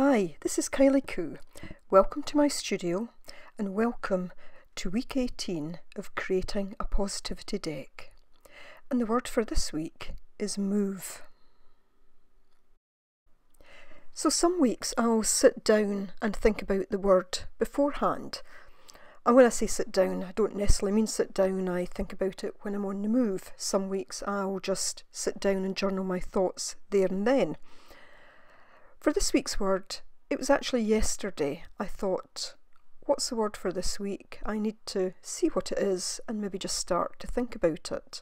Hi, this is Kylie Coo. Welcome to my studio and welcome to week 18 of creating a positivity deck. And the word for this week is move. So some weeks I'll sit down and think about the word beforehand. And when I say sit down, I don't necessarily mean sit down, I think about it when I'm on the move. Some weeks I'll just sit down and journal my thoughts there and then. For this week's word, it was actually yesterday. I thought, what's the word for this week? I need to see what it is and maybe just start to think about it.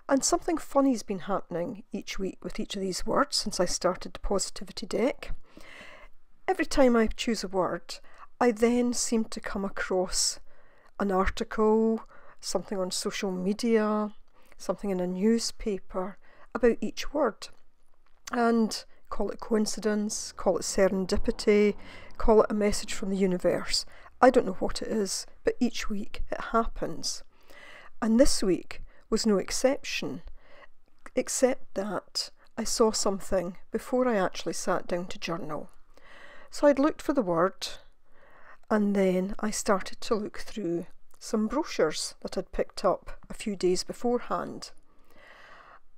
And something funny's been happening each week with each of these words since I started the positivity deck. Every time I choose a word, I then seem to come across an article, something on social media, something in a newspaper about each word. And call it coincidence, call it serendipity, call it a message from the universe. I don't know what it is, but each week it happens. And this week was no exception, except that I saw something before I actually sat down to journal. So I'd looked for the word, and then I started to look through some brochures that I'd picked up a few days beforehand.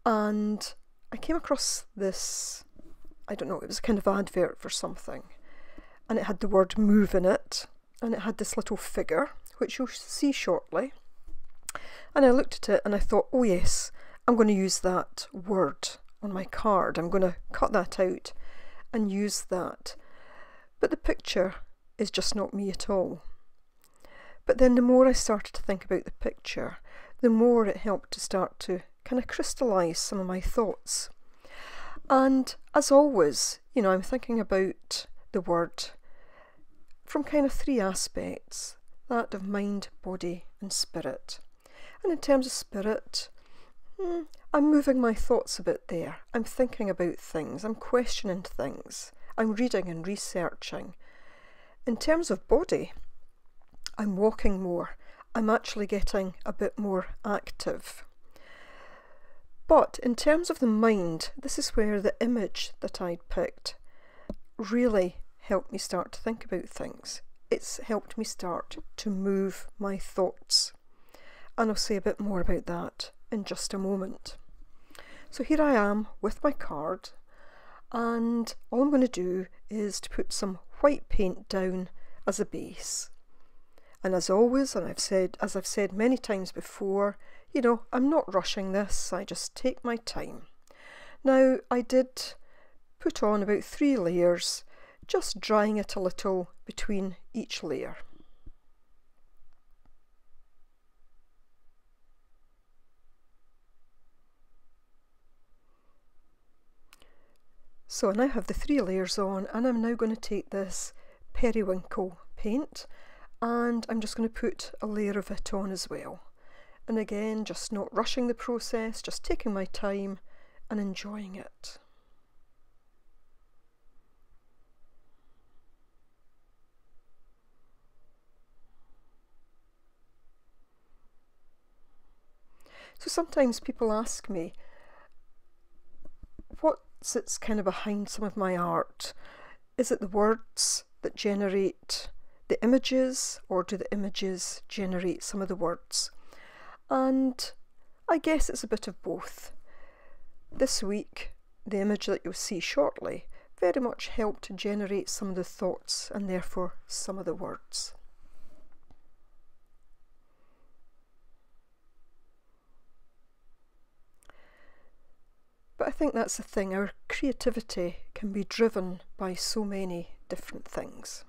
And I came across this, I don't know, it was a kind of advert for something, and it had the word move in it, and it had this little figure, which you'll see shortly. And I looked at it and I thought, oh yes, I'm going to use that word on my card. I'm going to cut that out and use that. But the picture is just not me at all. But then the more I started to think about the picture, the more it helped to start to kind of crystallise some of my thoughts. And as always, I'm thinking about the word from kind of three aspects, that of mind, body and spirit. And in terms of spirit, I'm moving my thoughts a bit there. I'm thinking about things, I'm questioning things, I'm reading and researching. In terms of body, I'm walking more, I'm actually getting a bit more active. But in terms of the mind, this is where the image that I'd picked really helped me start to think about things. It's helped me start to move my thoughts. And I'll say a bit more about that in just a moment. So here I am with my card, and all I'm going to do is to put some white paint down as a base. And as always, and as I've said many times before, I'm not rushing this, I just take my time. Now, I did put on about 3 layers, just drying it a little between each layer. So I now have the 3 layers on, and I'm now going to take this periwinkle paint and I'm just going to put a layer of it on as well. And again, just not rushing the process, just taking my time and enjoying it. So sometimes people ask me, what sits kind of behind some of my art? Is it the words that generate the images, or do the images generate some of the words? And I guess it's a bit of both. This week, the image that you'll see shortly very much helped to generate some of the thoughts and therefore some of the words. But I think that's the thing, our creativity can be driven by so many different things.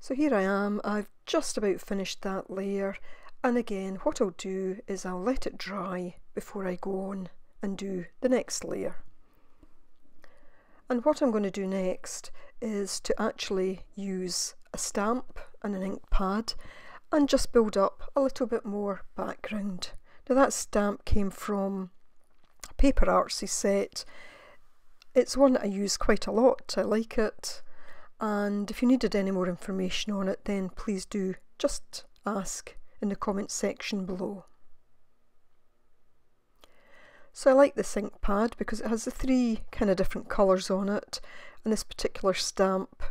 So here I am, I've just about finished that layer, and again what I'll do is I'll let it dry before I go on and do the next layer. And what I'm going to do next is to actually use a stamp and an ink pad and just build up a little bit more background. Now that stamp came from a Paper Artsy set. It's one that I use quite a lot, I like it. And if you needed any more information on it, then please do just ask in the comments section below. So I like this ink pad because it has the 3 kind of different colours on it, and this particular stamp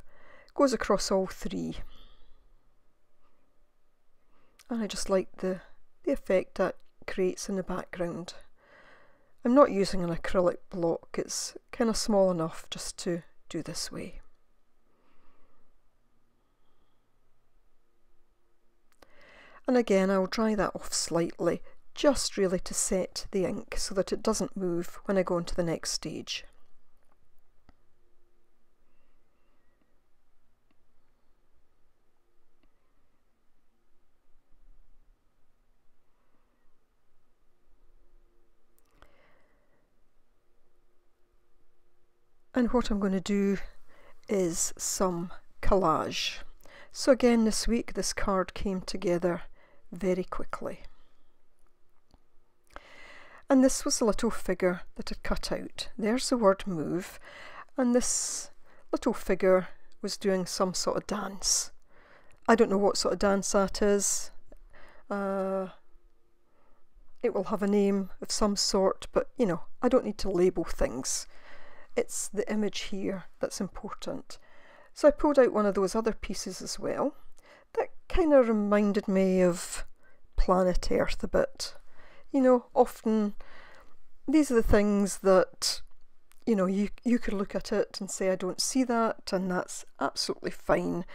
goes across all 3. And I just like the effect that creates in the background. I'm not using an acrylic block, it's kind of small enough just to do this way. And again, I'll dry that off slightly, just really to set the ink so that it doesn't move when I go into the next stage. And what I'm going to do is some collage. So again, this week this card came together very quickly. And this was a little figure that I'd cut out. There's the word move, and this little figure was doing some sort of dance. I don't know what sort of dance that is. It will have a name of some sort, but you know, I don't need to label things. It's the image here that's important. So I pulled out one of those other pieces as well. That kind of reminded me of planet Earth a bit. You know, often these are the things that, you know, you could look at it and say, I don't see that, and that's absolutely fine.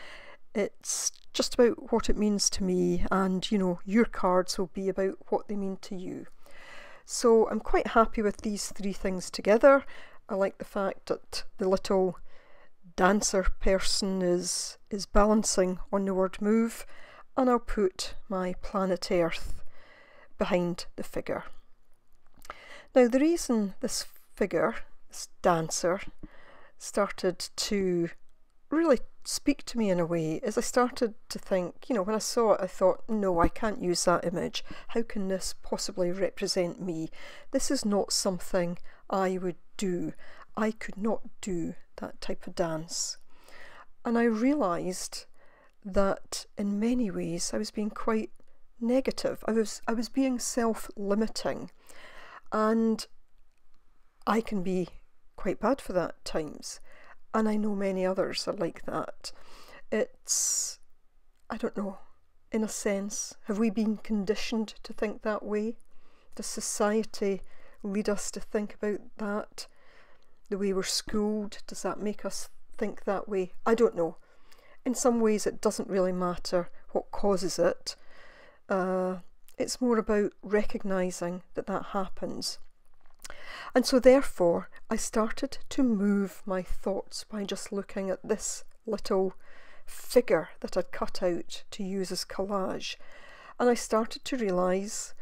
It's just about what it means to me, and, you know, your cards will be about what they mean to you. So I'm quite happy with these 3 things together. I like the fact that the little dancer person is balancing on the word move, and I'll put my planet Earth behind the figure. Now the reason this figure, this dancer, started to really speak to me in a way is I started to think, you know, when I saw it I thought, no, I can't use that image. How can this possibly represent me? This is not something I would do. I could not do that type of dance. And I realised that in many ways I was being quite negative. I was being self-limiting, and I can be quite bad for that at times, and I know many others are like that. It's, I don't know, in a sense, have we been conditioned to think that way? Does society lead us to think about that? The way we're schooled, does that make us think that way? I don't know. In some ways it doesn't really matter what causes it. It's more about recognising that that happens. And so therefore I started to move my thoughts by just looking at this little figure that I'd cut out to use as collage. And I started to realise,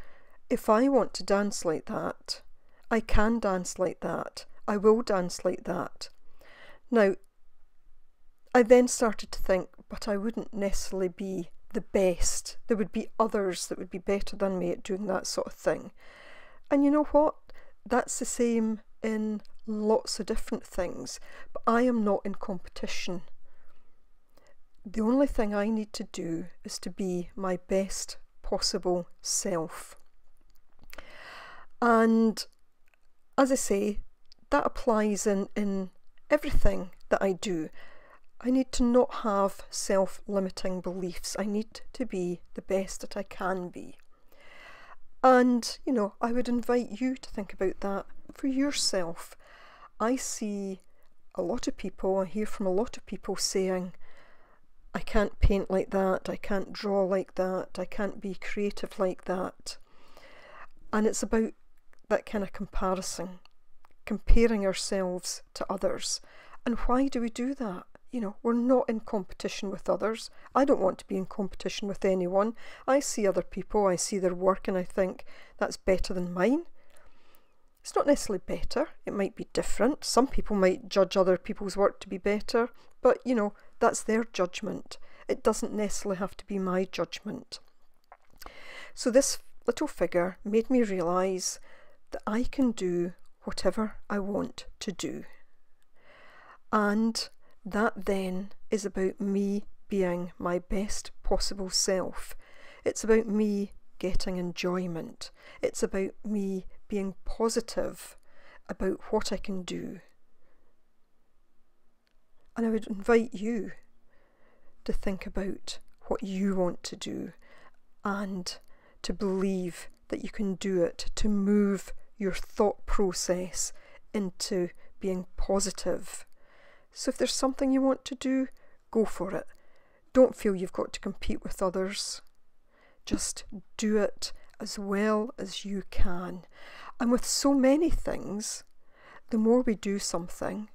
if I want to dance like that, I can dance like that. I will dance like that. Now, I then started to think, but I wouldn't necessarily be the best. There would be others that would be better than me at doing that sort of thing. And you know what? That's the same in lots of different things. But I am not in competition. The only thing I need to do is to be my best possible self. And as I say, that applies in everything that I do. I need to not have self-limiting beliefs. I need to be the best that I can be. And, you know, I would invite you to think about that for yourself. I see a lot of people, I hear from a lot of people saying, I can't paint like that, I can't draw like that, I can't be creative like that. And it's about that kind of comparison, comparing ourselves to others. And why do we do that? You know, we're not in competition with others. I don't want to be in competition with anyone. I see other people, I see their work, and I think that's better than mine. It's not necessarily better, it might be different. Some people might judge other people's work to be better, but you know, that's their judgment. It doesn't necessarily have to be my judgment. So this little figure made me realise that I can do whatever I want to do. And that then is about me being my best possible self. It's about me getting enjoyment. It's about me being positive about what I can do. And I would invite you to think about what you want to do and to believe that you can do it, to move your thought process into being positive. So if there's something you want to do, go for it. Don't feel you've got to compete with others. Just do it as well as you can. And with so many things, the more we do something,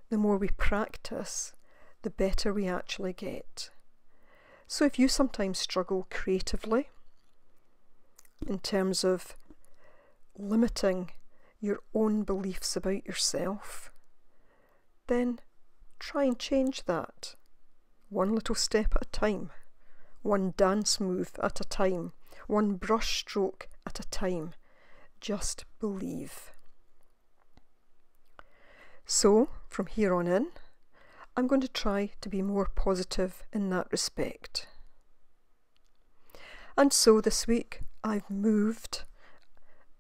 the more we practice, the better we actually get. So if you sometimes struggle creatively in terms of limiting your own beliefs about yourself, then try and change that. One little step at a time, one dance move at a time, one brush stroke at a time. Just believe. So, from here on in, I'm going to try to be more positive in that respect. And so this week I've moved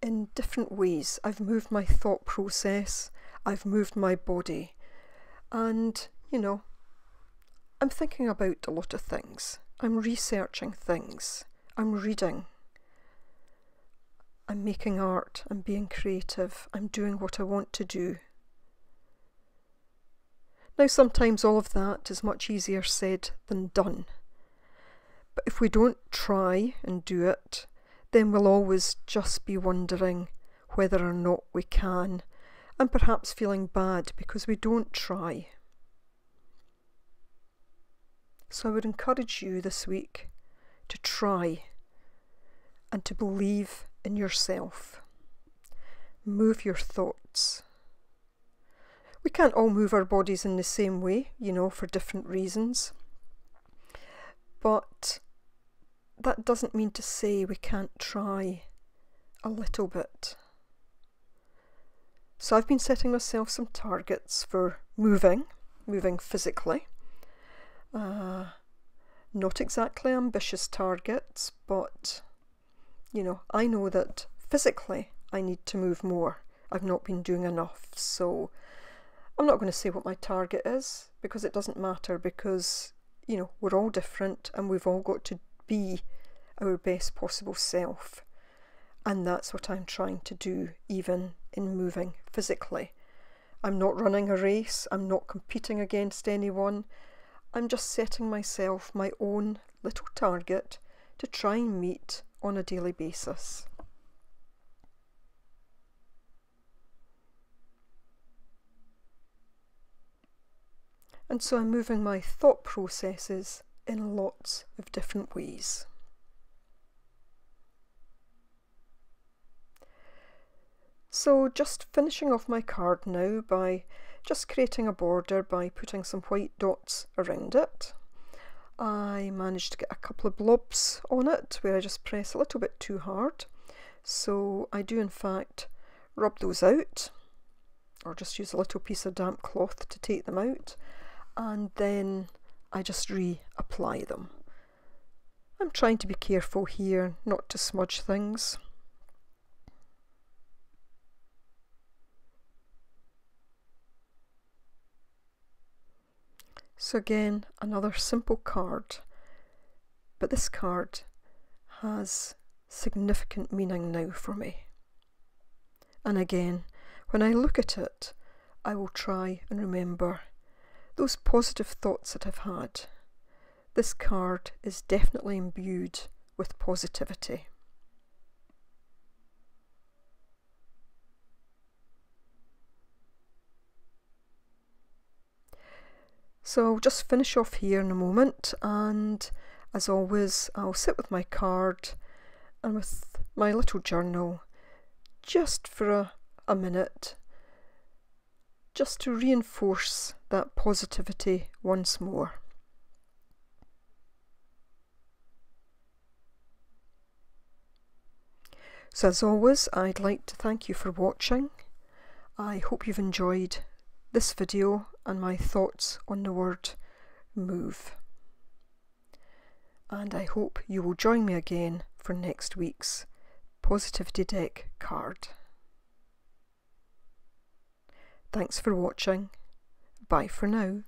in different ways. I've moved my thought process, I've moved my body, and, I'm thinking about a lot of things. I'm researching things. I'm reading. I'm making art. I'm being creative. I'm doing what I want to do. Now, sometimes all of that is much easier said than done. But if we don't try and do it, then we'll always just be wondering whether or not we can, and perhaps feeling bad because we don't try. So I would encourage you this week to try and to believe in yourself. Move your thoughts. We can't all move our bodies in the same way, for different reasons. But that doesn't mean to say we can't try a little bit. So I've been setting myself some targets for moving physically. Not exactly ambitious targets, but I know that physically I need to move more. I've not been doing enough, so I'm not going to say what my target is because it doesn't matter, because we're all different and we've all got to be our best possible self, and that's what I'm trying to do, even in moving physically. I'm not running a race, I'm not competing against anyone. I'm just setting myself my own little target to try and meet on a daily basis. And so I'm moving my thought processes in lots of different ways. So just finishing off my card now by just creating a border by putting some white dots around it. I managed to get a couple of blobs on it where I just press a little bit too hard. So I do in fact rub those out, or just use a little piece of damp cloth to take them out, and then I just reapply them. I'm trying to be careful here not to smudge things. So again, another simple card, but this card has significant meaning now for me. And again, when I look at it, I will try and remember those positive thoughts that I've had. This card is definitely imbued with positivity. So I'll just finish off here in a moment, and as always I'll sit with my card and with my little journal just for a minute, just to reinforce that positivity once more. So as always, I'd like to thank you for watching. I hope you've enjoyed this video and my thoughts on the word move. And I hope you will join me again for next week's Positivity Deck card. Thanks for watching. Bye for now.